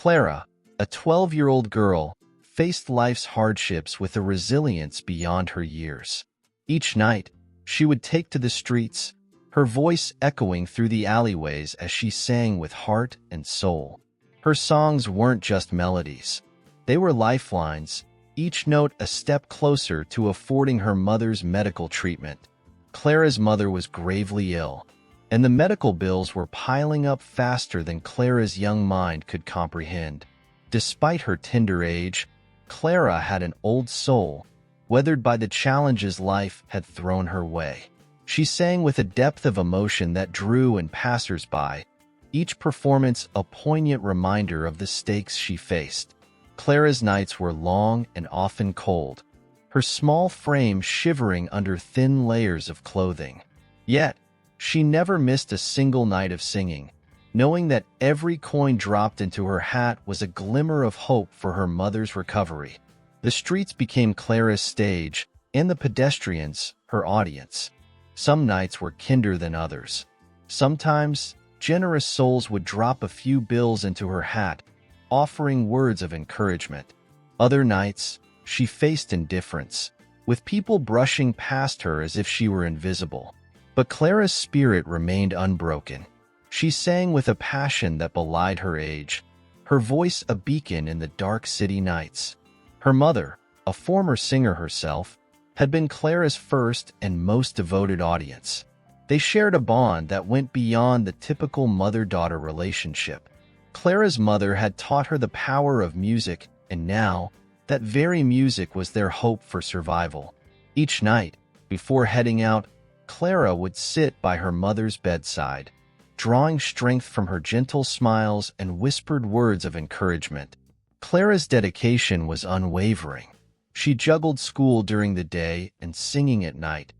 Clara, a 12-year-old girl, faced life's hardships with a resilience beyond her years. Each night, she would take to the streets, her voice echoing through the alleyways as she sang with heart and soul. Her songs weren't just melodies. They were lifelines, each note a step closer to affording her mother's medical treatment. Clara's mother was gravely ill, and the medical bills were piling up faster than Clara's young mind could comprehend. Despite her tender age, Clara had an old soul, weathered by the challenges life had thrown her way. She sang with a depth of emotion that drew in passers-by, each performance a poignant reminder of the stakes she faced. Clara's nights were long and often cold, her small frame shivering under thin layers of clothing. Yet, she never missed a single night of singing, knowing that every coin dropped into her hat was a glimmer of hope for her mother's recovery. The streets became Clara's stage, and the pedestrians her audience. Some nights were kinder than others. Sometimes, generous souls would drop a few bills into her hat, offering words of encouragement. Other nights, she faced indifference, with people brushing past her as if she were invisible. But Clara's spirit remained unbroken. She sang with a passion that belied her age, her voice a beacon in the dark city nights. Her mother, a former singer herself, had been Clara's first and most devoted audience. They shared a bond that went beyond the typical mother-daughter relationship. Clara's mother had taught her the power of music, and now, that very music was their hope for survival. Each night, before heading out, Clara would sit by her mother's bedside, drawing strength from her gentle smiles and whispered words of encouragement. Clara's dedication was unwavering. She juggled school during the day and singing at night,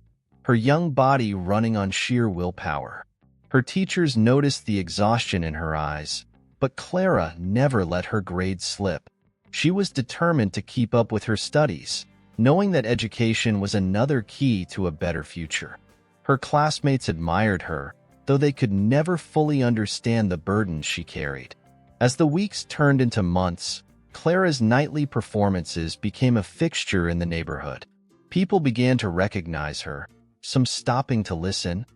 her young body running on sheer willpower. Her teachers noticed the exhaustion in her eyes, but Clara never let her grades slip. She was determined to keep up with her studies, knowing that education was another key to a better future. Her classmates admired her, though they could never fully understand the burden she carried. As the weeks turned into months, Clara's nightly performances became a fixture in the neighborhood. People began to recognize her, some stopping to listen,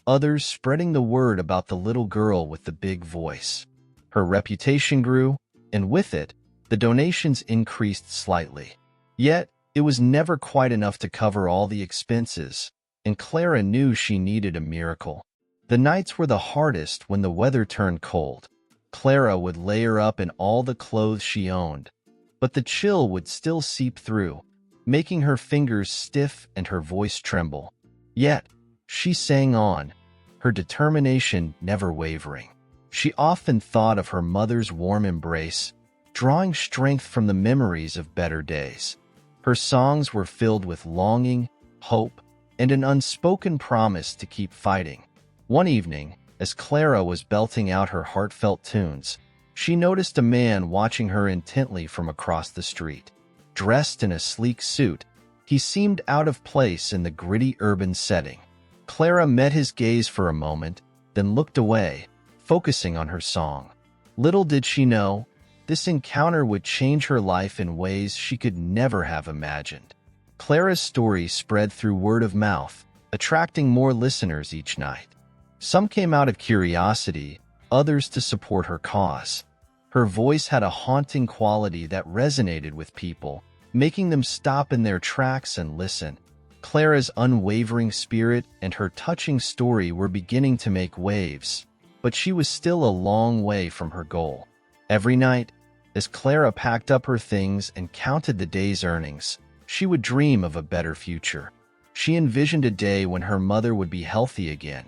others spreading the word about the little girl with the big voice. Her reputation grew, and with it, the donations increased slightly. Yet, it was never quite enough to cover all the expenses, and Clara knew she needed a miracle. The nights were the hardest when the weather turned cold. Clara would layer up in all the clothes she owned, but the chill would still seep through, making her fingers stiff and her voice tremble. Yet, she sang on, her determination never wavering. She often thought of her mother's warm embrace, drawing strength from the memories of better days. Her songs were filled with longing, hope, and an unspoken promise to keep fighting. One evening, as Clara was belting out her heartfelt tunes, she noticed a man watching her intently from across the street. Dressed in a sleek suit, he seemed out of place in the gritty urban setting. Clara met his gaze for a moment, then looked away, focusing on her song. Little did she know, this encounter would change her life in ways she could never have imagined. Clara's story spread through word of mouth, attracting more listeners each night. Some came out of curiosity, others to support her cause. Her voice had a haunting quality that resonated with people, making them stop in their tracks and listen. Clara's unwavering spirit and her touching story were beginning to make waves, but she was still a long way from her goal. Every night, as Clara packed up her things and counted the day's earnings, she would dream of a better future. She envisioned a day when her mother would be healthy again,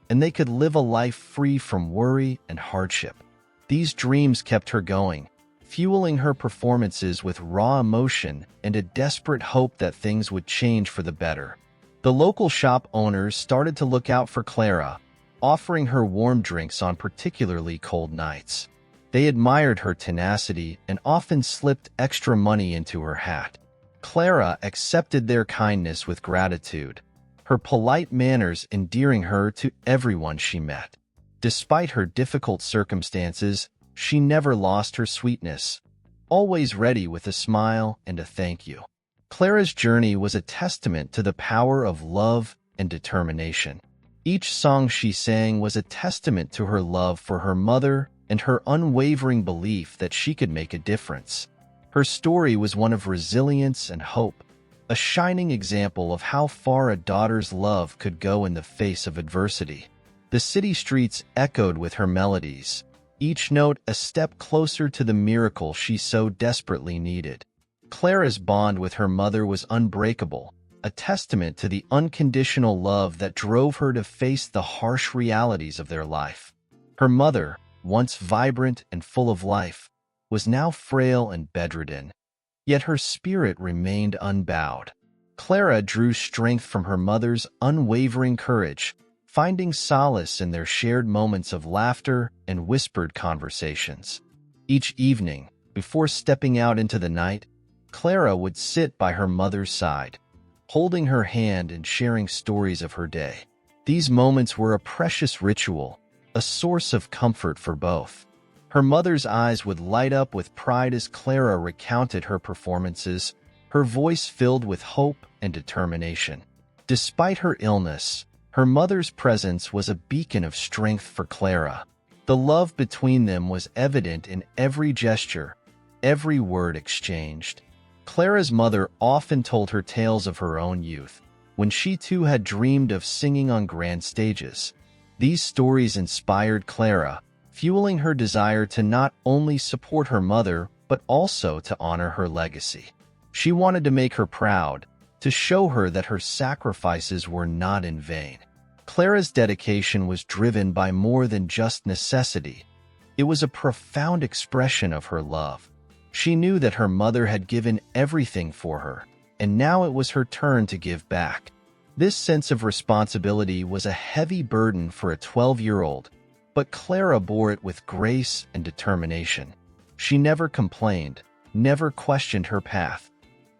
and they could live a life free from worry and hardship. These dreams kept her going, fueling her performances with raw emotion and a desperate hope that things would change for the better. The local shop owners started to look out for Clara, offering her warm drinks on particularly cold nights. They admired her tenacity and often slipped extra money into her hat. Clara accepted their kindness with gratitude, her polite manners endearing her to everyone she met. Despite her difficult circumstances, she never lost her sweetness, always ready with a smile and a thank you. Clara's journey was a testament to the power of love and determination. Each song she sang was a testament to her love for her mother and her unwavering belief that she could make a difference. Her story was one of resilience and hope, a shining example of how far a daughter's love could go in the face of adversity. The city streets echoed with her melodies, each note a step closer to the miracle she so desperately needed. Clara's bond with her mother was unbreakable, a testament to the unconditional love that drove her to face the harsh realities of their life. Her mother, once vibrant and full of life, was now frail and bedridden, yet her spirit remained unbowed. Clara drew strength from her mother's unwavering courage, finding solace in their shared moments of laughter and whispered conversations. Each evening, before stepping out into the night, Clara would sit by her mother's side, holding her hand and sharing stories of her day. These moments were a precious ritual, a source of comfort for both. Her mother's eyes would light up with pride as Clara recounted her performances, her voice filled with hope and determination. Despite her illness, her mother's presence was a beacon of strength for Clara. The love between them was evident in every gesture, every word exchanged. Clara's mother often told her tales of her own youth, when she too had dreamed of singing on grand stages. These stories inspired Clara, fueling her desire to not only support her mother, but also to honor her legacy. She wanted to make her proud, to show her that her sacrifices were not in vain. Clara's dedication was driven by more than just necessity. It was a profound expression of her love. She knew that her mother had given everything for her, and now it was her turn to give back. This sense of responsibility was a heavy burden for a 12-year-old, but Clara bore it with grace and determination. She never complained, never questioned her path.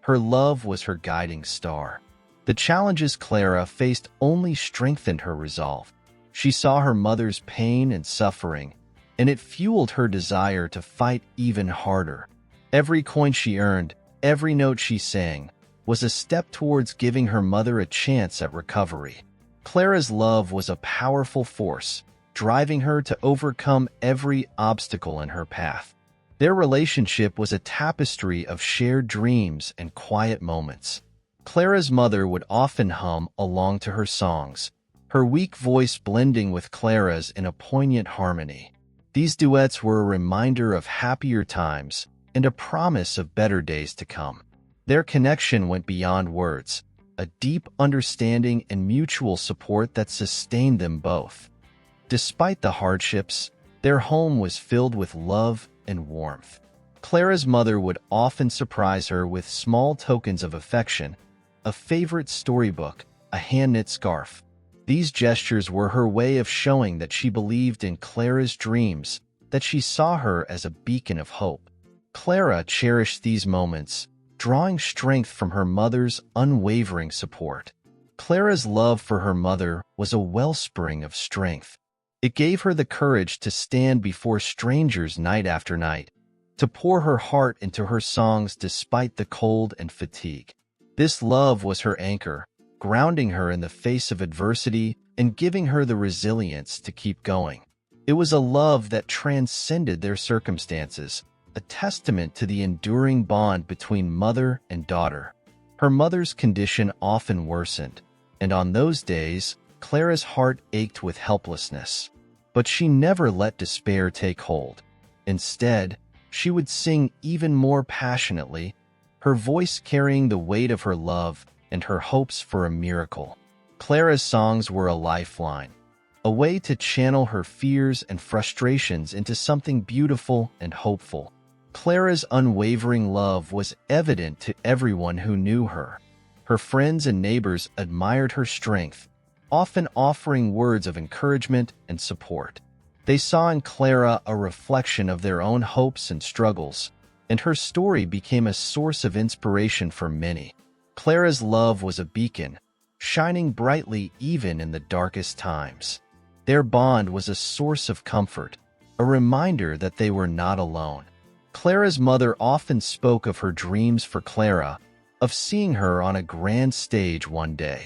Her love was her guiding star. The challenges Clara faced only strengthened her resolve. She saw her mother's pain and suffering, and it fueled her desire to fight even harder. Every coin she earned, every note she sang, was a step towards giving her mother a chance at recovery. Clara's love was a powerful force, driving her to overcome every obstacle in her path. Their relationship was a tapestry of shared dreams and quiet moments. Clara's mother would often hum along to her songs, her weak voice blending with Clara's in a poignant harmony. These duets were a reminder of happier times and a promise of better days to come. Their connection went beyond words, a deep understanding and mutual support that sustained them both. Despite the hardships, their home was filled with love and warmth. Clara's mother would often surprise her with small tokens of affection, a favorite storybook, a hand-knit scarf. These gestures were her way of showing that she believed in Clara's dreams, that she saw her as a beacon of hope. Clara cherished these moments, drawing strength from her mother's unwavering support. Clara's love for her mother was a wellspring of strength. It gave her the courage to stand before strangers night after night, to pour her heart into her songs despite the cold and fatigue. This love was her anchor, grounding her in the face of adversity and giving her the resilience to keep going. It was a love that transcended their circumstances, a testament to the enduring bond between mother and daughter. Her mother's condition often worsened, and on those days, Clara's heart ached with helplessness. But she never let despair take hold. Instead, she would sing even more passionately, her voice carrying the weight of her love and her hopes for a miracle. Clara's songs were a lifeline, a way to channel her fears and frustrations into something beautiful and hopeful. Clara's unwavering love was evident to everyone who knew her. Her friends and neighbors admired her strength, often offering words of encouragement and support. They saw in Clara a reflection of their own hopes and struggles, and her story became a source of inspiration for many. Clara's love was a beacon, shining brightly even in the darkest times. Their bond was a source of comfort, a reminder that they were not alone. Clara's mother often spoke of her dreams for Clara, of seeing her on a grand stage one day.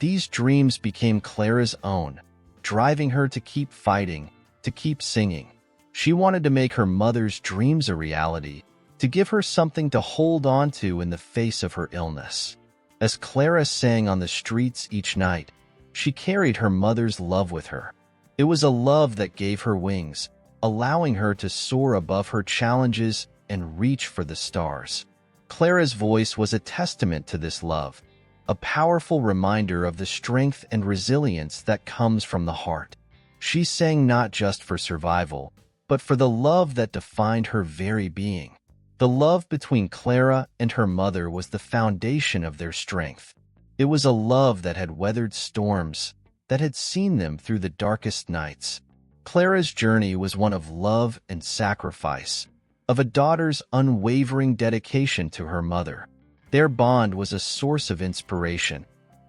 These dreams became Clara's own, driving her to keep fighting, to keep singing. She wanted to make her mother's dreams a reality, to give her something to hold on to in the face of her illness. As Clara sang on the streets each night, she carried her mother's love with her. It was a love that gave her wings, allowing her to soar above her challenges and reach for the stars. Clara's voice was a testament to this love, a powerful reminder of the strength and resilience that comes from the heart. She sang not just for survival, but for the love that defined her very being. The love between Clara and her mother was the foundation of their strength. It was a love that had weathered storms, that had seen them through the darkest nights. Clara's journey was one of love and sacrifice, of a daughter's unwavering dedication to her mother. Their bond was a source of inspiration,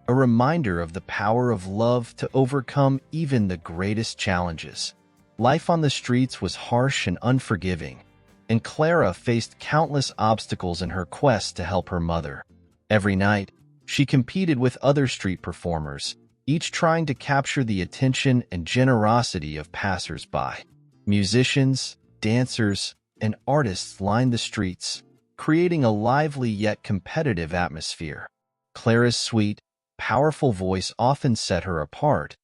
a reminder of the power of love to overcome even the greatest challenges. Life on the streets was harsh and unforgiving, and Clara faced countless obstacles in her quest to help her mother. Every night, she competed with other street performers, each trying to capture the attention and generosity of passers-by. Musicians, dancers, and artists lined the streets, creating a lively yet competitive atmosphere. Clara's sweet, powerful voice often set her apart,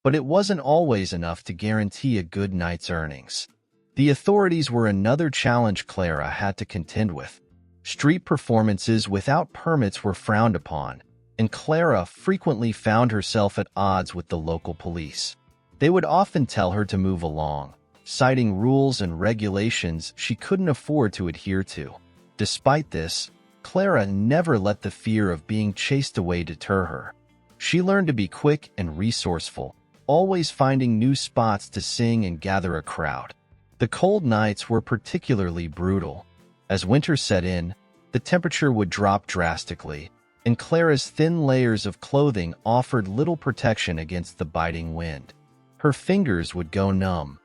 but it wasn't always enough to guarantee a good night's earnings. The authorities were another challenge Clara had to contend with. Street performances without permits were frowned upon, and Clara frequently found herself at odds with the local police. They would often tell her to move along, citing rules and regulations she couldn't afford to adhere to. Despite this, Clara never let the fear of being chased away deter her. She learned to be quick and resourceful, always finding new spots to sing and gather a crowd. The cold nights were particularly brutal. As winter set in, the temperature would drop drastically, and Clara's thin layers of clothing offered little protection against the biting wind. Her fingers would go numb,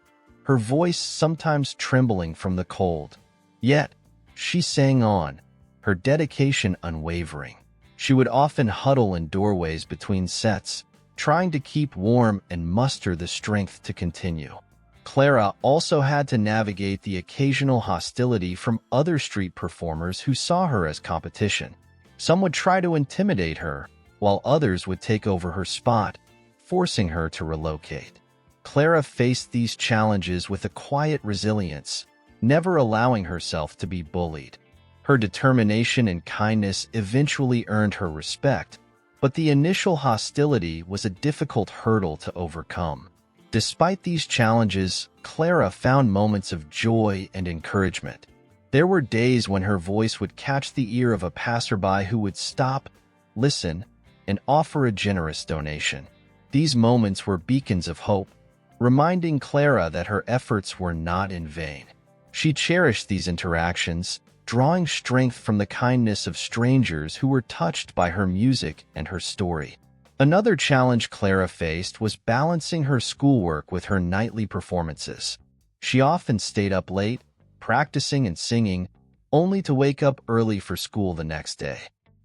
her voice sometimes trembling from the cold. Yet, she sang on, her dedication unwavering. She would often huddle in doorways between sets, trying to keep warm and muster the strength to continue. Clara also had to navigate the occasional hostility from other street performers who saw her as competition. Some would try to intimidate her, while others would take over her spot, forcing her to relocate. Clara faced these challenges with a quiet resilience, never allowing herself to be bullied. Her determination and kindness eventually earned her respect, but the initial hostility was a difficult hurdle to overcome. Despite these challenges, Clara found moments of joy and encouragement. There were days when her voice would catch the ear of a passerby who would stop, listen, and offer a generous donation. These moments were beacons of hope, reminding Clara that her efforts were not in vain. She cherished these interactions, drawing strength from the kindness of strangers who were touched by her music and her story. Another challenge Clara faced was balancing her schoolwork with her nightly performances. She often stayed up late, practicing and singing, only to wake up early for school the next day.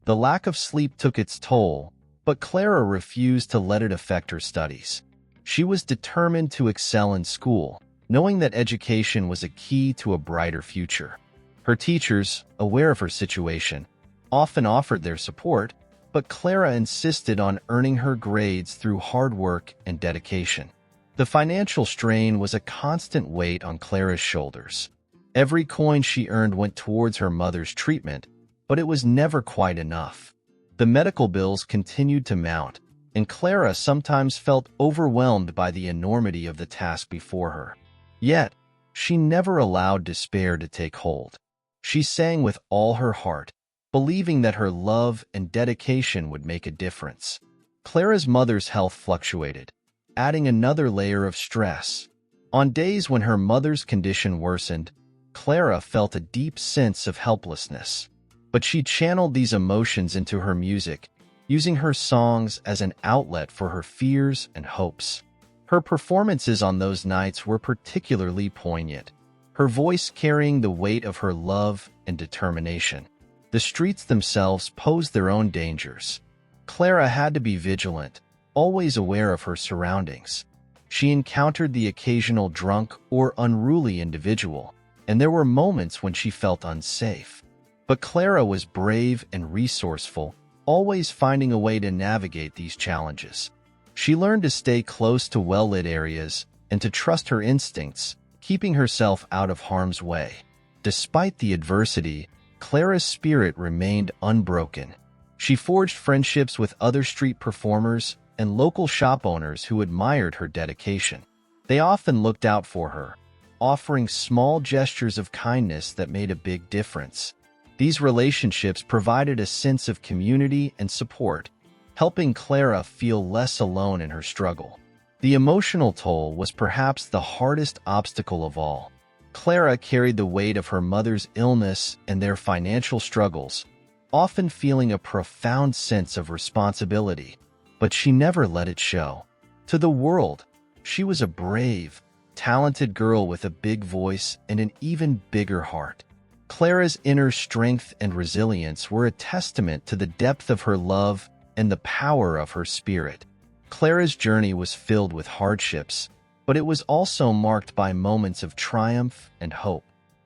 The lack of sleep took its toll, but Clara refused to let it affect her studies. She was determined to excel in school, knowing that education was a key to a brighter future. Her teachers, aware of her situation, often offered their support, but Clara insisted on earning her grades through hard work and dedication. The financial strain was a constant weight on Clara's shoulders. Every coin she earned went towards her mother's treatment, but it was never quite enough. The medical bills continued to mount, and Clara sometimes felt overwhelmed by the enormity of the task before her. Yet, she never allowed despair to take hold. She sang with all her heart, believing that her love and dedication would make a difference. Clara's mother's health fluctuated, adding another layer of stress. On days when her mother's condition worsened, Clara felt a deep sense of helplessness. But she channeled these emotions into her music, using her songs as an outlet for her fears and hopes. Her performances on those nights were particularly poignant, her voice carrying the weight of her love and determination. The streets themselves posed their own dangers. Clara had to be vigilant, always aware of her surroundings. She encountered the occasional drunk or unruly individual, and there were moments when she felt unsafe. But Clara was brave and resourceful, always finding a way to navigate these challenges. She learned to stay close to well-lit areas and to trust her instincts, keeping herself out of harm's way. Despite the adversity, Clara's spirit remained unbroken. She forged friendships with other street performers and local shop owners who admired her dedication. They often looked out for her, offering small gestures of kindness that made a big difference. These relationships provided a sense of community and support, helping Clara feel less alone in her struggle. The emotional toll was perhaps the hardest obstacle of all. Clara carried the weight of her mother's illness and their financial struggles, often feeling a profound sense of responsibility, but she never let it show. To the world, she was a brave, talented girl with a big voice and an even bigger heart. Clara's inner strength and resilience were a testament to the depth of her love and the power of her spirit. Clara's journey was filled with hardships, but it was also marked by moments of triumph and hope.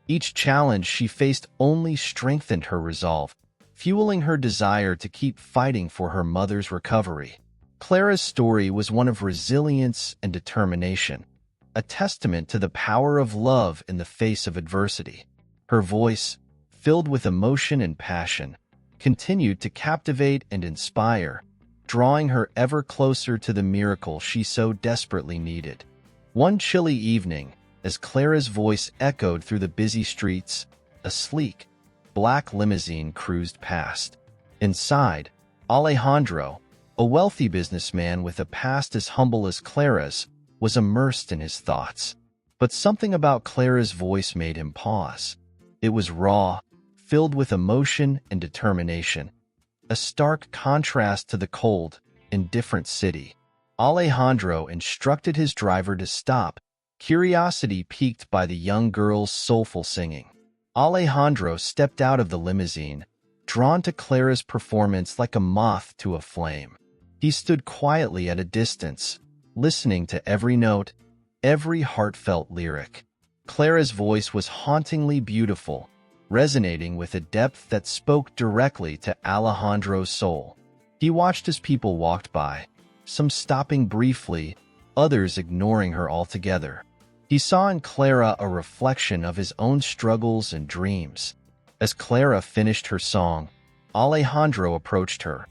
Each challenge she faced only strengthened her resolve, fueling her desire to keep fighting for her mother's recovery. Clara's story was one of resilience and determination, a testament to the power of love in the face of adversity. Her voice, filled with emotion and passion, continued to captivate and inspire, drawing her ever closer to the miracle she so desperately needed. One chilly evening, as Clara's voice echoed through the busy streets, a sleek, black limousine cruised past. Inside, Alejandro, a wealthy businessman with a past as humble as Clara's, was immersed in his thoughts. But something about Clara's voice made him pause. It was raw, filled with emotion and determination, a stark contrast to the cold, indifferent city. Alejandro instructed his driver to stop, curiosity piqued by the young girl's soulful singing. Alejandro stepped out of the limousine, drawn to Clara's performance like a moth to a flame. He stood quietly at a distance, listening to every note, every heartfelt lyric. Clara's voice was hauntingly beautiful, resonating with a depth that spoke directly to Alejandro's soul. He watched as people walked by, some stopping briefly, others ignoring her altogether. He saw in Clara a reflection of his own struggles and dreams. As Clara finished her song, Alejandro approached her,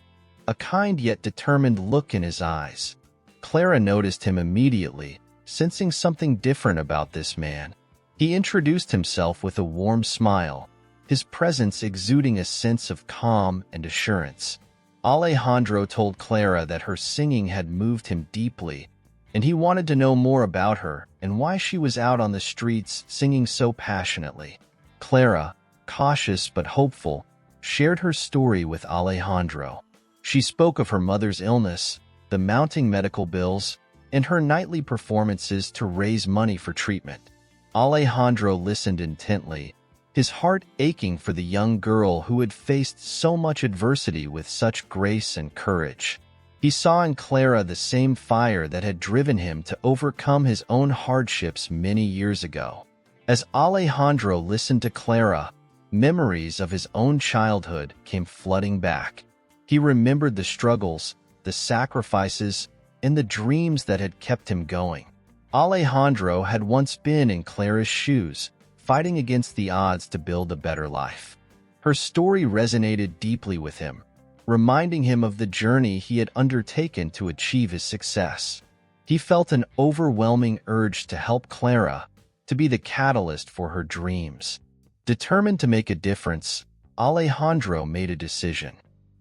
a kind yet determined look in his eyes. Clara noticed him immediately, sensing something different about this man. He introduced himself with a warm smile, his presence exuding a sense of calm and assurance. Alejandro told Clara that her singing had moved him deeply, and he wanted to know more about her and why she was out on the streets singing so passionately. Clara, cautious but hopeful, shared her story with Alejandro. She spoke of her mother's illness, the mounting medical bills, and her nightly performances to raise money for treatment. Alejandro listened intently, his heart aching for the young girl who had faced so much adversity with such grace and courage. He saw in Clara the same fire that had driven him to overcome his own hardships many years ago. As Alejandro listened to Clara, memories of his own childhood came flooding back. He remembered the struggles, the sacrifices, and the dreams that had kept him going. Alejandro had once been in Clara's shoes, fighting against the odds to build a better life. Her story resonated deeply with him, reminding him of the journey he had undertaken to achieve his success. He felt an overwhelming urge to help Clara, to be the catalyst for her dreams. Determined to make a difference, Alejandro made a decision.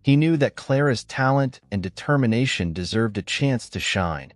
He knew that Clara's talent and determination deserved a chance to shine,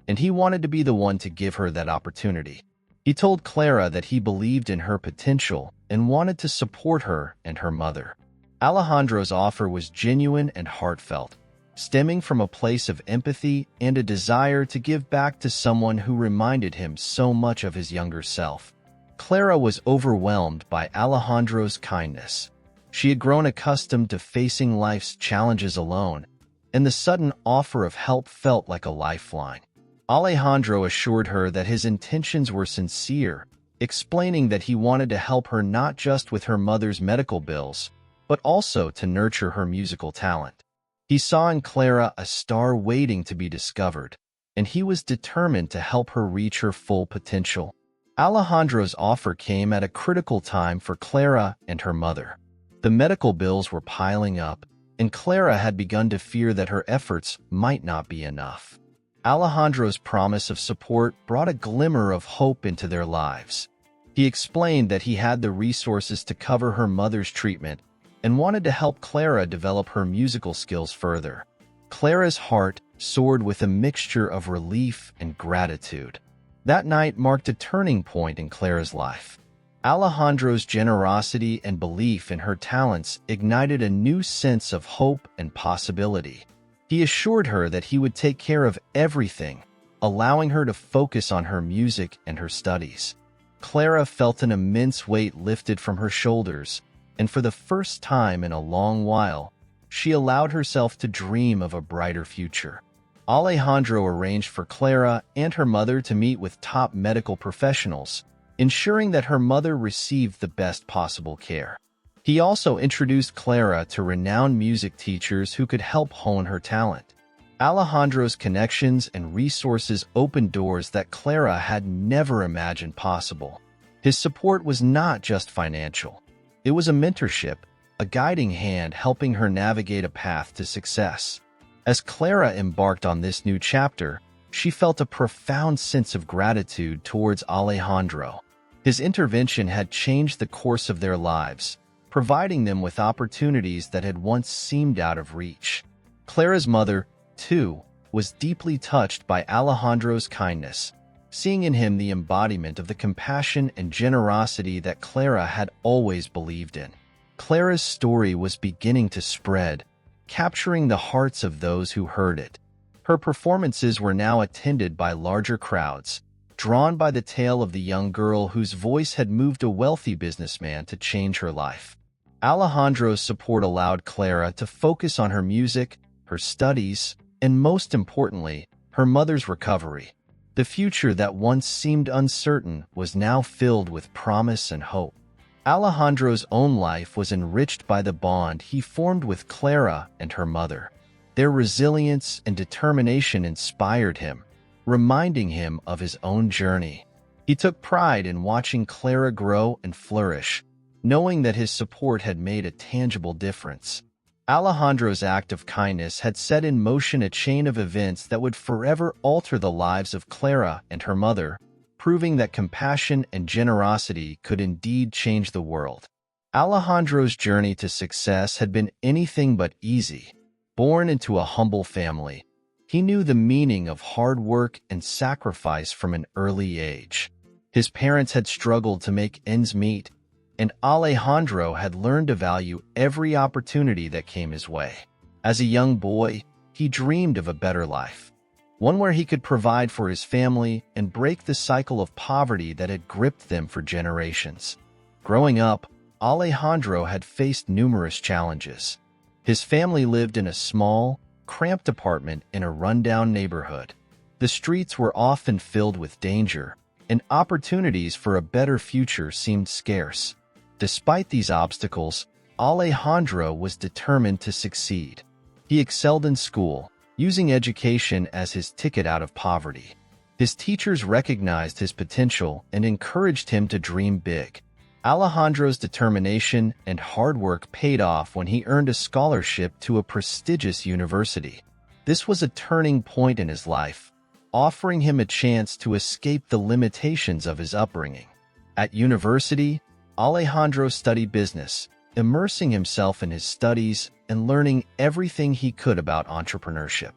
and he wanted to be the one to give her that opportunity. He told Clara that he believed in her potential and wanted to support her and her mother. Alejandro's offer was genuine and heartfelt, stemming from a place of empathy and a desire to give back to someone who reminded him so much of his younger self. Clara was overwhelmed by Alejandro's kindness. She had grown accustomed to facing life's challenges alone, and the sudden offer of help felt like a lifeline. Alejandro assured her that his intentions were sincere, explaining that he wanted to help her not just with her mother's medical bills, but also to nurture her musical talent. He saw in Clara a star waiting to be discovered, and he was determined to help her reach her full potential. Alejandro's offer came at a critical time for Clara and her mother. The medical bills were piling up, and Clara had begun to fear that her efforts might not be enough. Alejandro's promise of support brought a glimmer of hope into their lives. He explained that he had the resources to cover her mother's treatment and wanted to help Clara develop her musical skills further. Clara's heart soared with a mixture of relief and gratitude. That night marked a turning point in Clara's life. Alejandro's generosity and belief in her talents ignited a new sense of hope and possibility. He assured her that he would take care of everything, allowing her to focus on her music and her studies. Clara felt an immense weight lifted from her shoulders, and for the first time in a long while, she allowed herself to dream of a brighter future. Alejandro arranged for Clara and her mother to meet with top medical professionals, ensuring that her mother received the best possible care. He also introduced Clara to renowned music teachers who could help hone her talent. Alejandro's connections and resources opened doors that Clara had never imagined possible. His support was not just financial. It was a mentorship, a guiding hand helping her navigate a path to success. As Clara embarked on this new chapter, she felt a profound sense of gratitude towards Alejandro. His intervention had changed the course of their lives, providing them with opportunities that had once seemed out of reach. Clara's mother, too, was deeply touched by Alejandro's kindness, seeing in him the embodiment of the compassion and generosity that Clara had always believed in. Clara's story was beginning to spread, capturing the hearts of those who heard it. Her performances were now attended by larger crowds, drawn by the tale of the young girl whose voice had moved a wealthy businessman to change her life. Alejandro's support allowed Clara to focus on her music, her studies, and most importantly, her mother's recovery. The future that once seemed uncertain was now filled with promise and hope. Alejandro's own life was enriched by the bond he formed with Clara and her mother. Their resilience and determination inspired him, reminding him of his own journey. He took pride in watching Clara grow and flourish, knowing that his support had made a tangible difference. Alejandro's act of kindness had set in motion a chain of events that would forever alter the lives of Clara and her mother, proving that compassion and generosity could indeed change the world. Alejandro's journey to success had been anything but easy. Born into a humble family, he knew the meaning of hard work and sacrifice from an early age. His parents had struggled to make ends meet, and Alejandro had learned to value every opportunity that came his way. As a young boy, he dreamed of a better life, one where he could provide for his family and break the cycle of poverty that had gripped them for generations. Growing up, Alejandro had faced numerous challenges. His family lived in a small, cramped apartment in a rundown neighborhood. The streets were often filled with danger, and opportunities for a better future seemed scarce. Despite these obstacles, Alejandro was determined to succeed. He excelled in school, using education as his ticket out of poverty. His teachers recognized his potential and encouraged him to dream big. Alejandro's determination and hard work paid off when he earned a scholarship to a prestigious university. This was a turning point in his life, offering him a chance to escape the limitations of his upbringing. At university, Alejandro studied business, immersing himself in his studies and learning everything he could about entrepreneurship.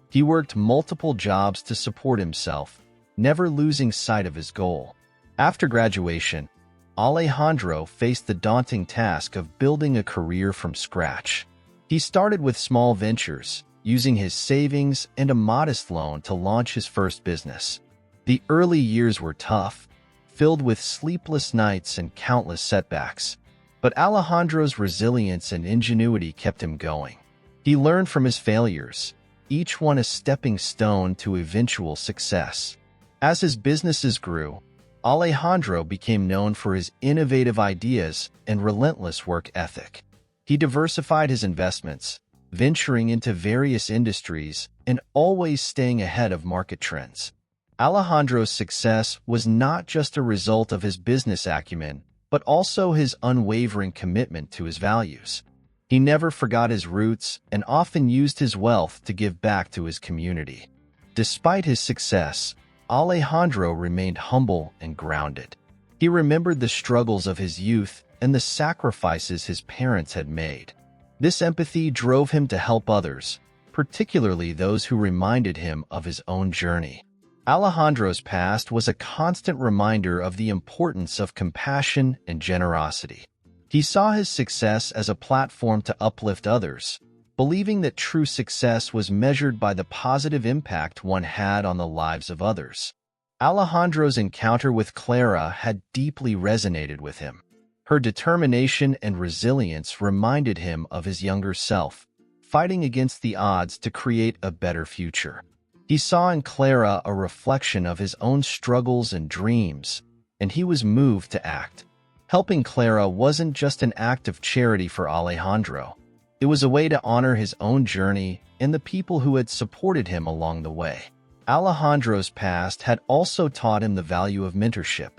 He worked multiple jobs to support himself, never losing sight of his goal. After graduation, Alejandro faced the daunting task of building a career from scratch. He started with small ventures, using his savings and a modest loan to launch his first business. The early years were tough, filled with sleepless nights and countless setbacks, but Alejandro's resilience and ingenuity kept him going. He learned from his failures, each one a stepping stone to eventual success. As his businesses grew, Alejandro became known for his innovative ideas and relentless work ethic. He diversified his investments, venturing into various industries and always staying ahead of market trends. Alejandro's success was not just a result of his business acumen, but also his unwavering commitment to his values. He never forgot his roots and often used his wealth to give back to his community. Despite his success, Alejandro remained humble and grounded. He remembered the struggles of his youth and the sacrifices his parents had made. This empathy drove him to help others, particularly those who reminded him of his own journey. Alejandro's past was a constant reminder of the importance of compassion and generosity. He saw his success as a platform to uplift others, believing that true success was measured by the positive impact one had on the lives of others. Alejandro's encounter with Clara had deeply resonated with him. Her determination and resilience reminded him of his younger self, fighting against the odds to create a better future. He saw in Clara a reflection of his own struggles and dreams, and he was moved to act. Helping Clara wasn't just an act of charity for Alejandro. It was a way to honor his own journey and the people who had supported him along the way. Alejandro's past had also taught him the value of mentorship.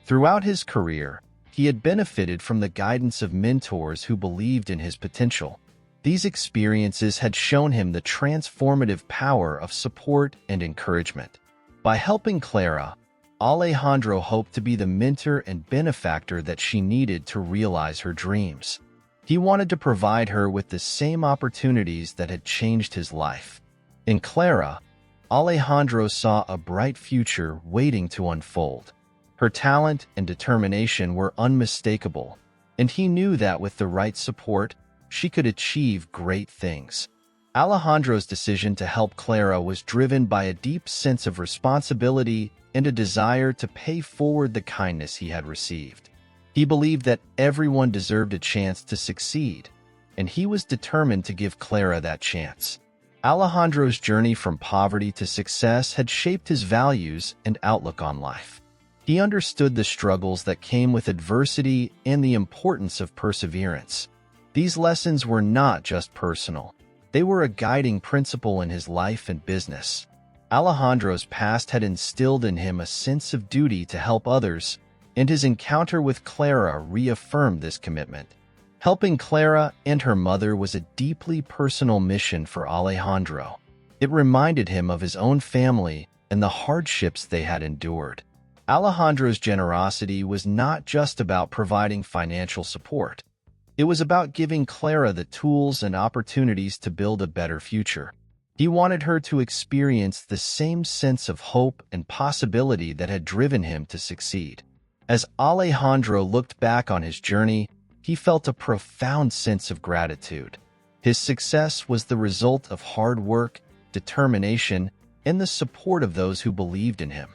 Throughout his career, he had benefited from the guidance of mentors who believed in his potential. These experiences had shown him the transformative power of support and encouragement. By helping Clara, Alejandro hoped to be the mentor and benefactor that she needed to realize her dreams. He wanted to provide her with the same opportunities that had changed his life. In Clara, Alejandro saw a bright future waiting to unfold. Her talent and determination were unmistakable, and he knew that with the right support, she could achieve great things. Alejandro's decision to help Clara was driven by a deep sense of responsibility and a desire to pay forward the kindness he had received. He believed that everyone deserved a chance to succeed, and he was determined to give Clara that chance. Alejandro's journey from poverty to success had shaped his values and outlook on life. He understood the struggles that came with adversity and the importance of perseverance. These lessons were not just personal. They were a guiding principle in his life and business. Alejandro's past had instilled in him a sense of duty to help others, and his encounter with Clara reaffirmed this commitment. Helping Clara and her mother was a deeply personal mission for Alejandro. It reminded him of his own family and the hardships they had endured. Alejandro's generosity was not just about providing financial support. It was about giving Clara the tools and opportunities to build a better future. He wanted her to experience the same sense of hope and possibility that had driven him to succeed. As Alejandro looked back on his journey, he felt a profound sense of gratitude. His success was the result of hard work, determination, and the support of those who believed in him.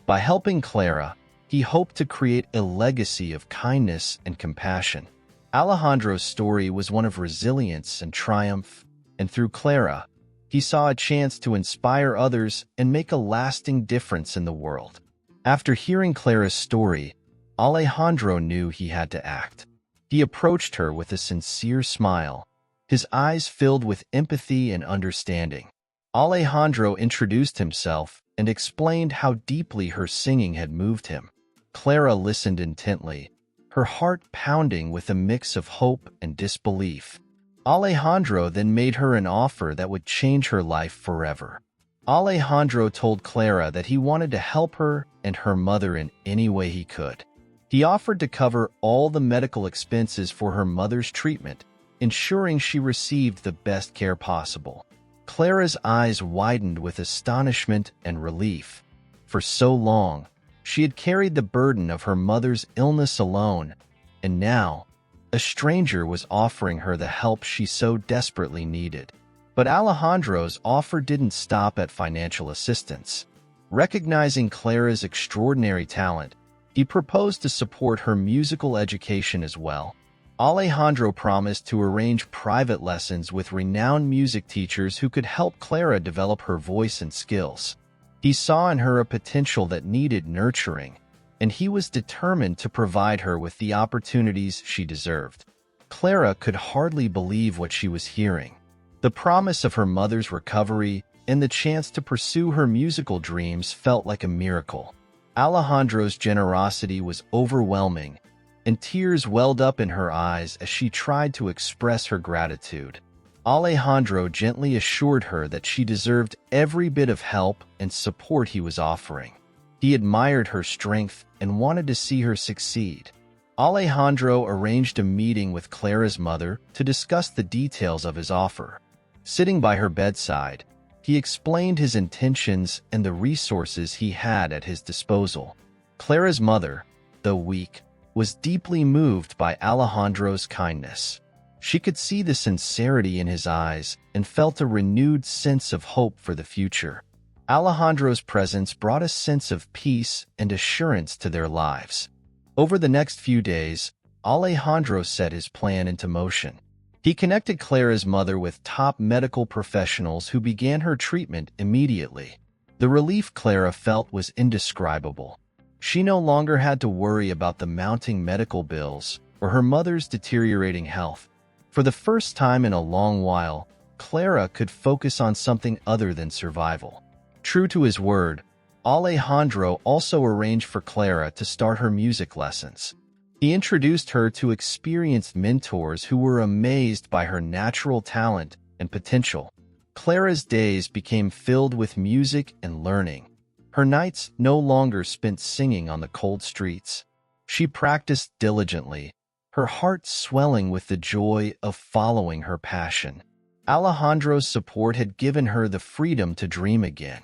By helping Clara, he hoped to create a legacy of kindness and compassion. Alejandro's story was one of resilience and triumph, and through Clara, he saw a chance to inspire others and make a lasting difference in the world. After hearing Clara's story, Alejandro knew he had to act. He approached her with a sincere smile, his eyes filled with empathy and understanding. Alejandro introduced himself and explained how deeply her singing had moved him. Clara listened intently, her heart pounding with a mix of hope and disbelief. Alejandro then made her an offer that would change her life forever. Alejandro told Clara that he wanted to help her and her mother in any way he could. He offered to cover all the medical expenses for her mother's treatment, ensuring she received the best care possible. Clara's eyes widened with astonishment and relief. For so long, she had carried the burden of her mother's illness alone, and now, a stranger was offering her the help she so desperately needed. But Alejandro's offer didn't stop at financial assistance. Recognizing Clara's extraordinary talent, he proposed to support her musical education as well. Alejandro promised to arrange private lessons with renowned music teachers who could help Clara develop her voice and skills. He saw in her a potential that needed nurturing, and he was determined to provide her with the opportunities she deserved. Clara could hardly believe what she was hearing. The promise of her mother's recovery and the chance to pursue her musical dreams felt like a miracle. Alejandro's generosity was overwhelming, and tears welled up in her eyes as she tried to express her gratitude. Alejandro gently assured her that she deserved every bit of help and support he was offering. He admired her strength and wanted to see her succeed. Alejandro arranged a meeting with Clara's mother to discuss the details of his offer. Sitting by her bedside, he explained his intentions and the resources he had at his disposal. Clara's mother, though weak, was deeply moved by Alejandro's kindness. She could see the sincerity in his eyes and felt a renewed sense of hope for the future. Alejandro's presence brought a sense of peace and assurance to their lives. Over the next few days, Alejandro set his plan into motion. He connected Clara's mother with top medical professionals who began her treatment immediately. The relief Clara felt was indescribable. She no longer had to worry about the mounting medical bills or her mother's deteriorating health. For the first time in a long while, Clara could focus on something other than survival. True to his word, Alejandro also arranged for Clara to start her music lessons. He introduced her to experienced mentors who were amazed by her natural talent and potential. Clara's days became filled with music and learning. Her nights no longer spent singing on the cold streets. She practiced diligently, her heart swelling with the joy of following her passion. Alejandro's support had given her the freedom to dream again.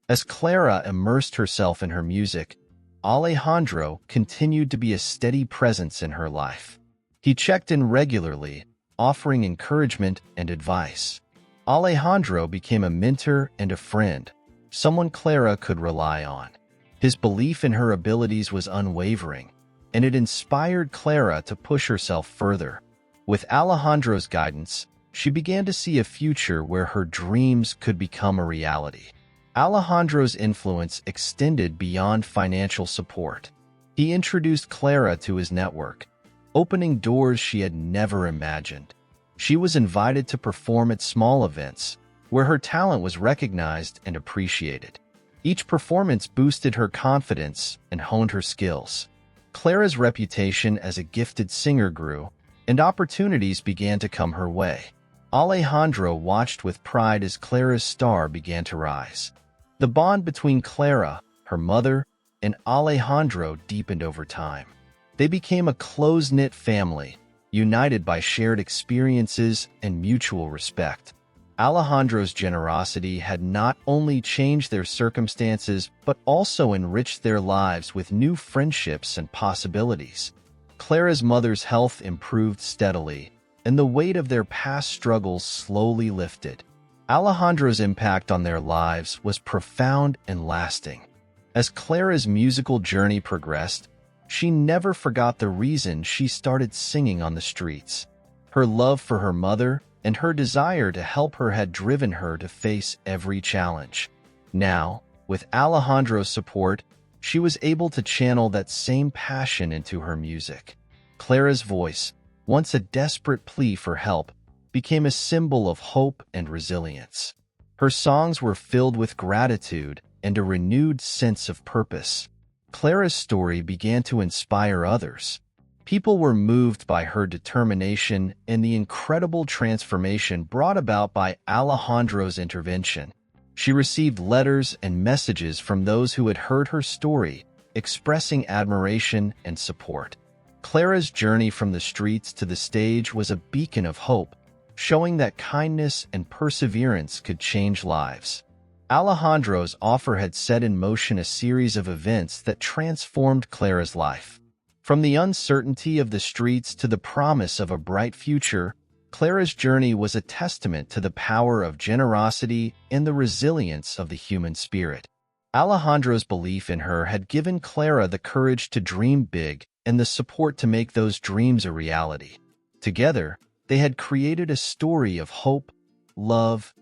As Clara immersed herself in her music, Alejandro continued to be a steady presence in her life. He checked in regularly, offering encouragement and advice. Alejandro became a mentor and a friend, someone Clara could rely on. His belief in her abilities was unwavering, and it inspired Clara to push herself further. With Alejandro's guidance, she began to see a future where her dreams could become a reality. Alejandro's influence extended beyond financial support. He introduced Clara to his network, opening doors she had never imagined. She was invited to perform at small events, where her talent was recognized and appreciated. Each performance boosted her confidence and honed her skills. Clara's reputation as a gifted singer grew, and opportunities began to come her way. Alejandro watched with pride as Clara's star began to rise. The bond between Clara, her mother, and Alejandro deepened over time. They became a close-knit family, united by shared experiences and mutual respect. Alejandro's generosity had not only changed their circumstances, but also enriched their lives with new friendships and possibilities. Clara's mother's health improved steadily, and the weight of their past struggles slowly lifted. Alejandro's impact on their lives was profound and lasting. As Clara's musical journey progressed, she never forgot the reason she started singing on the streets. Her love for her mother and her desire to help her had driven her to face every challenge. Now, with Alejandro's support, she was able to channel that same passion into her music. Clara's voice, once a desperate plea for help, became a symbol of hope and resilience. Her songs were filled with gratitude and a renewed sense of purpose. Clara's story began to inspire others. People were moved by her determination and the incredible transformation brought about by Alejandro's intervention. She received letters and messages from those who had heard her story, expressing admiration and support. Clara's journey from the streets to the stage was a beacon of hope, showing that kindness and perseverance could change lives. Alejandro's offer had set in motion a series of events that transformed Clara's life. From the uncertainty of the streets to the promise of a bright future, Clara's journey was a testament to the power of generosity and the resilience of the human spirit. Alejandro's belief in her had given Clara the courage to dream big and the support to make those dreams a reality. Together, they had created a story of hope, love,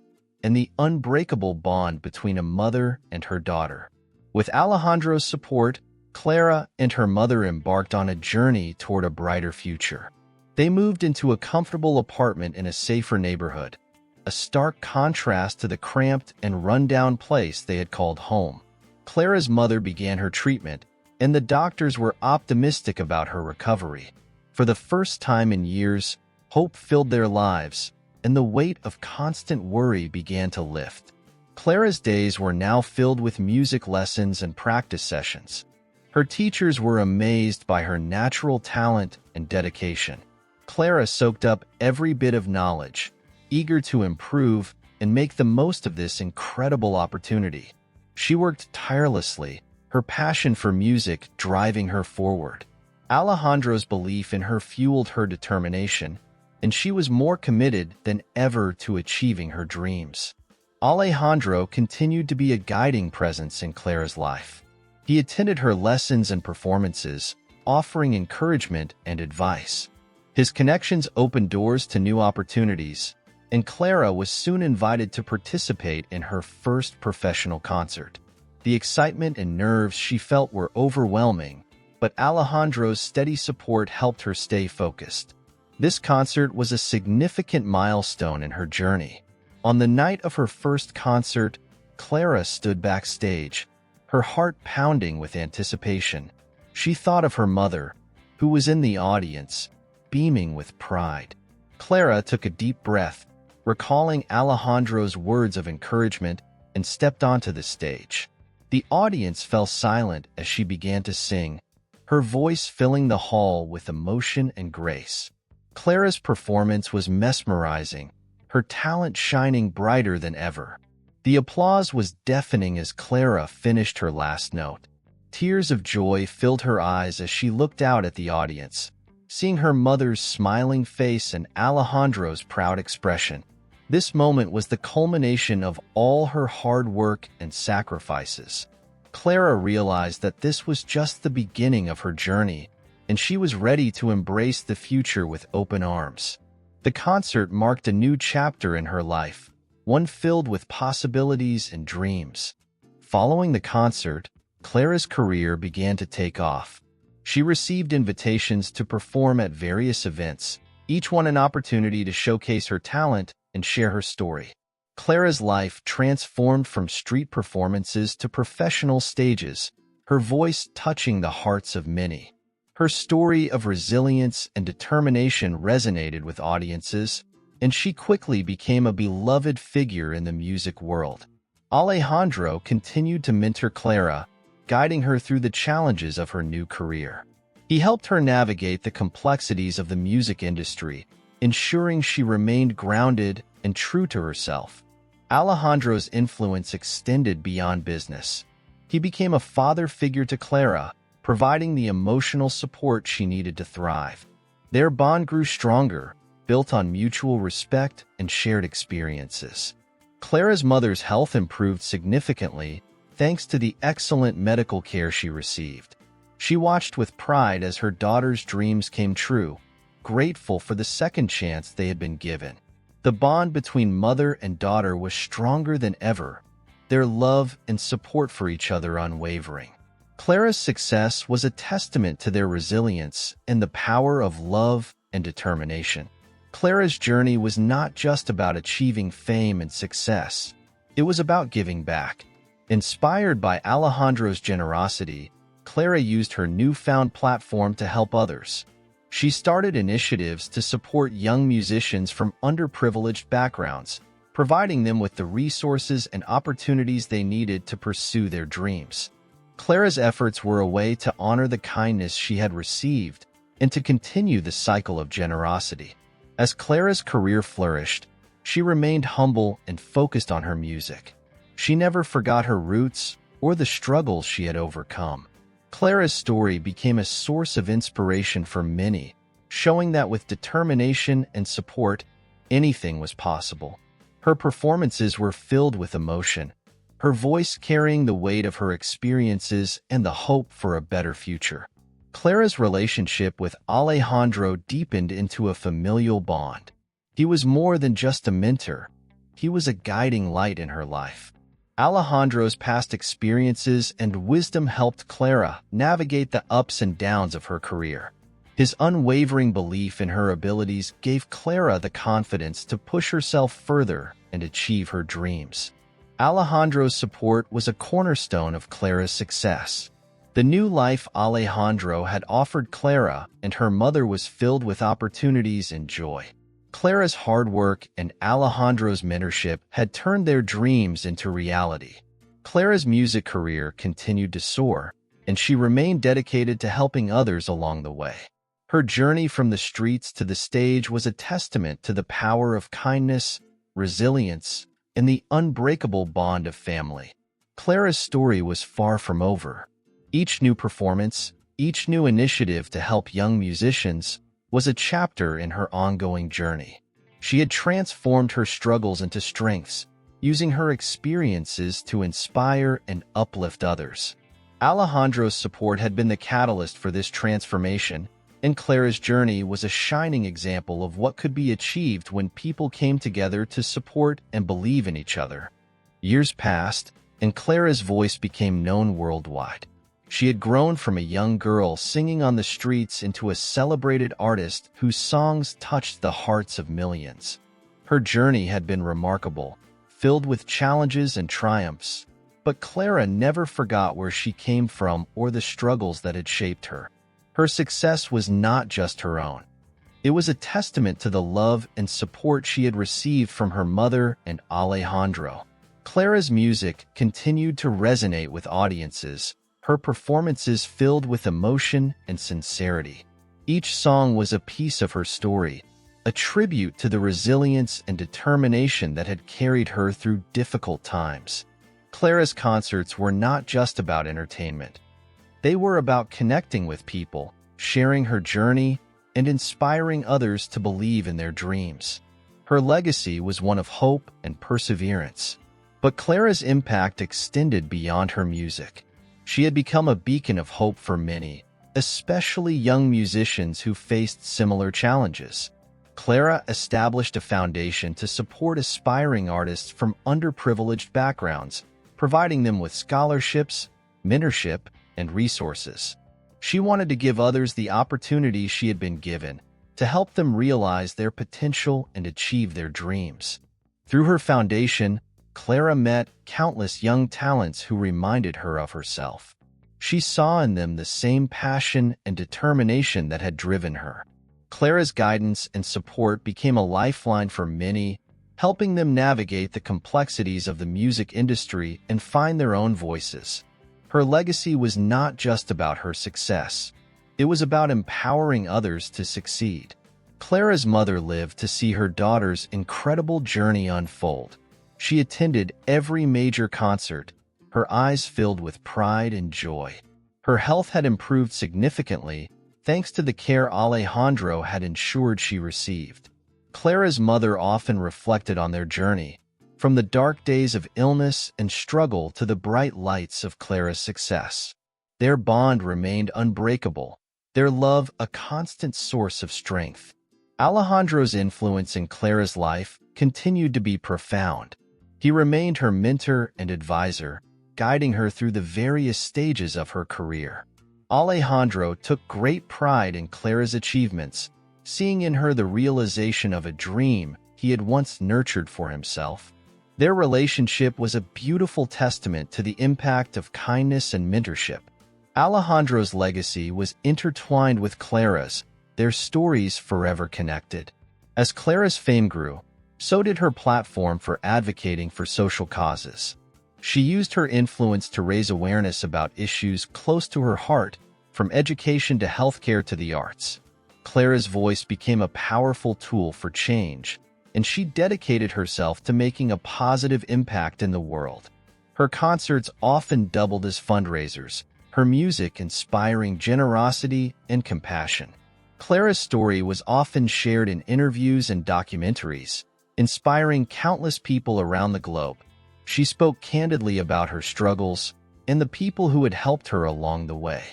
and the unbreakable bond between a mother and her daughter. With Alejandro's support, Clara and her mother embarked on a journey toward a brighter future. They moved into a comfortable apartment in a safer neighborhood, a stark contrast to the cramped and run-down place they had called home. Clara's mother began her treatment, and the doctors were optimistic about her recovery. For the first time in years, hope filled their lives, and the weight of constant worry began to lift. Clara's days were now filled with music lessons and practice sessions. Her teachers were amazed by her natural talent and dedication. Clara soaked up every bit of knowledge, eager to improve and make the most of this incredible opportunity. She worked tirelessly, her passion for music driving her forward. Alejandro's belief in her fueled her determination, and she was more committed than ever to achieving her dreams. Alejandro continued to be a guiding presence in Clara's life. He attended her lessons and performances, offering encouragement and advice. His connections opened doors to new opportunities, and Clara was soon invited to participate in her first professional concert. The excitement and nerves she felt were overwhelming, but Alejandro's steady support helped her stay focused. This concert was a significant milestone in her journey. On the night of her first concert, Clara stood backstage, her heart pounding with anticipation. She thought of her mother, who was in the audience, beaming with pride. Clara took a deep breath, recalling Alejandro's words of encouragement, and stepped onto the stage. The audience fell silent as she began to sing, her voice filling the hall with emotion and grace. Clara's performance was mesmerizing, her talent shining brighter than ever. The applause was deafening as Clara finished her last note. Tears of joy filled her eyes as she looked out at the audience, seeing her mother's smiling face and Alejandro's proud expression. This moment was the culmination of all her hard work and sacrifices. Clara realized that this was just the beginning of her journey, and she was ready to embrace the future with open arms. The concert marked a new chapter in her life, one filled with possibilities and dreams. Following the concert, Clara's career began to take off. She received invitations to perform at various events, each one an opportunity to showcase her talent and share her story. Clara's life transformed from street performances to professional stages, her voice touching the hearts of many. Her story of resilience and determination resonated with audiences, and she quickly became a beloved figure in the music world. Alejandro continued to mentor Clara, guiding her through the challenges of her new career. He helped her navigate the complexities of the music industry, ensuring she remained grounded and true to herself. Alejandro's influence extended beyond business. He became a father figure to Clara, providing the emotional support she needed to thrive. Their bond grew stronger, built on mutual respect and shared experiences. Clara's mother's health improved significantly thanks to the excellent medical care she received. She watched with pride as her daughter's dreams came true, grateful for the second chance they had been given. The bond between mother and daughter was stronger than ever, their love and support for each other unwavering. Clara's success was a testament to their resilience and the power of love and determination. Clara's journey was not just about achieving fame and success. It was about giving back. Inspired by Alejandro's generosity, Clara used her newfound platform to help others. She started initiatives to support young musicians from underprivileged backgrounds, providing them with the resources and opportunities they needed to pursue their dreams. Clara's efforts were a way to honor the kindness she had received and to continue the cycle of generosity. As Clara's career flourished, she remained humble and focused on her music. She never forgot her roots or the struggles she had overcome. Clara's story became a source of inspiration for many, showing that with determination and support, anything was possible. Her performances were filled with emotion, her voice carrying the weight of her experiences and the hope for a better future. Clara's relationship with Alejandro deepened into a familial bond. He was more than just a mentor. He was a guiding light in her life. Alejandro's past experiences and wisdom helped Clara navigate the ups and downs of her career. His unwavering belief in her abilities gave Clara the confidence to push herself further and achieve her dreams. Alejandro's support was a cornerstone of Clara's success. The new life Alejandro had offered Clara and her mother was filled with opportunities and joy. Clara's hard work and Alejandro's mentorship had turned their dreams into reality. Clara's music career continued to soar, and she remained dedicated to helping others along the way. Her journey from the streets to the stage was a testament to the power of kindness, resilience, and the unbreakable bond of family. Clara's story was far from over. Each new performance, each new initiative to help young musicians, was a chapter in her ongoing journey. She had transformed her struggles into strengths, using her experiences to inspire and uplift others. Alejandro's support had been the catalyst for this transformation, and Clara's journey was a shining example of what could be achieved when people came together to support and believe in each other. Years passed, and Clara's voice became known worldwide. She had grown from a young girl singing on the streets into a celebrated artist whose songs touched the hearts of millions. Her journey had been remarkable, filled with challenges and triumphs, but Clara never forgot where she came from or the struggles that had shaped her. Her success was not just her own. It was a testament to the love and support she had received from her mother and Alejandro. Clara's music continued to resonate with audiences, her performances filled with emotion and sincerity. Each song was a piece of her story, a tribute to the resilience and determination that had carried her through difficult times. Clara's concerts were not just about entertainment. They were about connecting with people, sharing her journey, and inspiring others to believe in their dreams. Her legacy was one of hope and perseverance. But Clara's impact extended beyond her music. She had become a beacon of hope for many, especially young musicians who faced similar challenges. Clara established a foundation to support aspiring artists from underprivileged backgrounds, providing them with scholarships, mentorship, and resources. She wanted to give others the opportunities she had been given, to help them realize their potential and achieve their dreams. Through her foundation, Clara met countless young talents who reminded her of herself. She saw in them the same passion and determination that had driven her. Clara's guidance and support became a lifeline for many, helping them navigate the complexities of the music industry and find their own voices. Her legacy was not just about her success. It was about empowering others to succeed. Clara's mother lived to see her daughter's incredible journey unfold. She attended every major concert, her eyes filled with pride and joy. Her health had improved significantly, thanks to the care Alejandro had ensured she received. Clara's mother often reflected on their journey, from the dark days of illness and struggle to the bright lights of Clara's success. Their bond remained unbreakable, their love a constant source of strength. Alejandro's influence in Clara's life continued to be profound. He remained her mentor and advisor, guiding her through the various stages of her career. Alejandro took great pride in Clara's achievements, seeing in her the realization of a dream he had once nurtured for himself. Their relationship was a beautiful testament to the impact of kindness and mentorship. Alejandro's legacy was intertwined with Clara's, their stories forever connected. As Clara's fame grew, so did her platform for advocating for social causes. She used her influence to raise awareness about issues close to her heart, from education to healthcare to the arts. Clara's voice became a powerful tool for change, and she dedicated herself to making a positive impact in the world. Her concerts often doubled as fundraisers, her music inspiring generosity and compassion. Clara's story was often shared in interviews and documentaries, inspiring countless people around the globe. She spoke candidly about her struggles and the people who had helped her along the way.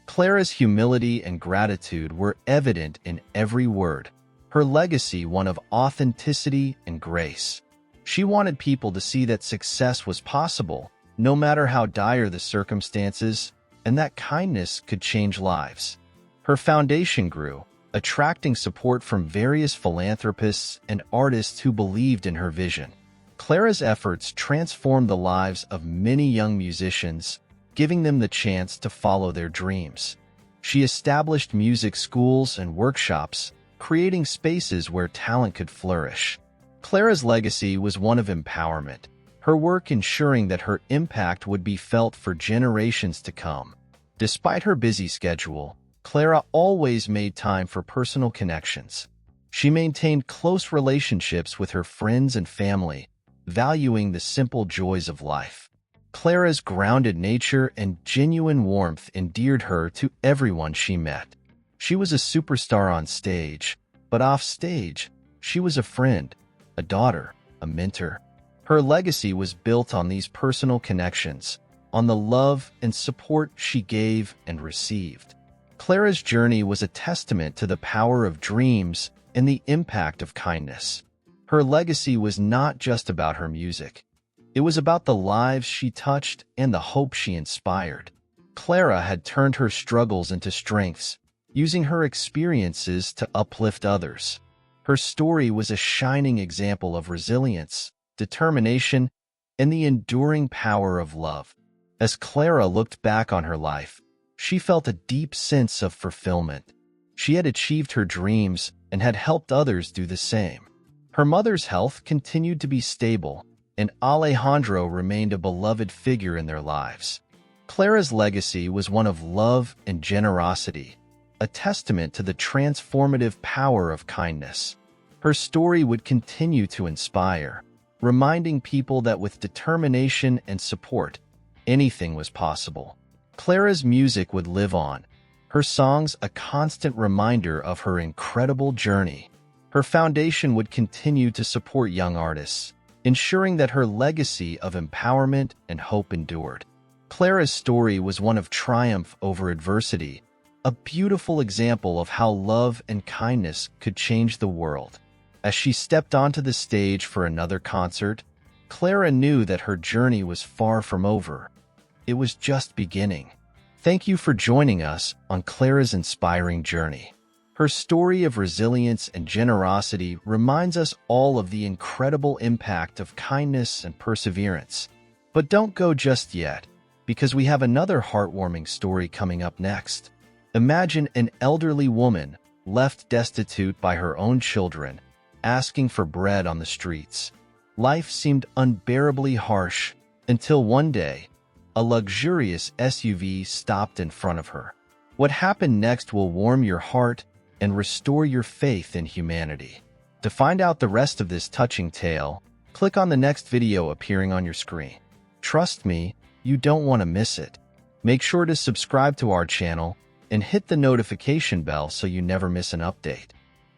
Clara's humility and gratitude were evident in every word, her legacy one of authenticity and grace. She wanted people to see that success was possible, no matter how dire the circumstances, and that kindness could change lives. Her foundation grew, attracting support from various philanthropists and artists who believed in her vision. Clara's efforts transformed the lives of many young musicians, giving them the chance to follow their dreams. She established music schools and workshops, creating spaces where talent could flourish. Clara's legacy was one of empowerment, her work ensuring that her impact would be felt for generations to come. Despite her busy schedule, Clara always made time for personal connections. She maintained close relationships with her friends and family, valuing the simple joys of life. Clara's grounded nature and genuine warmth endeared her to everyone she met. She was a superstar on stage, but off stage, she was a friend, a daughter, a mentor. Her legacy was built on these personal connections, on the love and support she gave and received. Clara's journey was a testament to the power of dreams and the impact of kindness. Her legacy was not just about her music. It was about the lives she touched and the hope she inspired. Clara had turned her struggles into strengths, using her experiences to uplift others. Her story was a shining example of resilience, determination, and the enduring power of love. As Clara looked back on her life, she felt a deep sense of fulfillment. She had achieved her dreams and had helped others do the same. Her mother's health continued to be stable, and Alejandro remained a beloved figure in their lives. Clara's legacy was one of love and generosity, a testament to the transformative power of kindness. Her story would continue to inspire, reminding people that with determination and support, anything was possible. Clara's music would live on, her songs a constant reminder of her incredible journey. Her foundation would continue to support young artists, ensuring that her legacy of empowerment and hope endured. Clara's story was one of triumph over adversity, a beautiful example of how love and kindness could change the world. As she stepped onto the stage for another concert, Clara knew that her journey was far from over. It was just beginning. Thank you for joining us on Clara's inspiring journey. Her story of resilience and generosity reminds us all of the incredible impact of kindness and perseverance. But don't go just yet, because we have another heartwarming story coming up next. Imagine an elderly woman left destitute by her own children, asking for bread on the streets. Life seemed unbearably harsh until one day, a luxurious SUV stopped in front of her. What happened next will warm your heart and restore your faith in humanity. To find out the rest of this touching tale, click on the next video appearing on your screen. Trust me, you don't want to miss it. Make sure to subscribe to our channel and hit the notification bell so you never miss an update.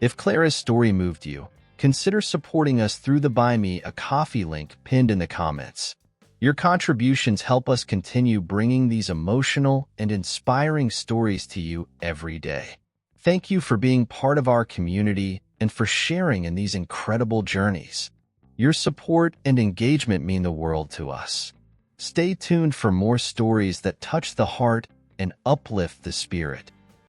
If Clara's story moved you, consider supporting us through the Buy Me a Coffee link pinned in the comments. Your contributions help us continue bringing these emotional and inspiring stories to you every day. Thank you for being part of our community and for sharing in these incredible journeys. Your support and engagement mean the world to us. Stay tuned for more stories that touch the heart and uplift the spirit.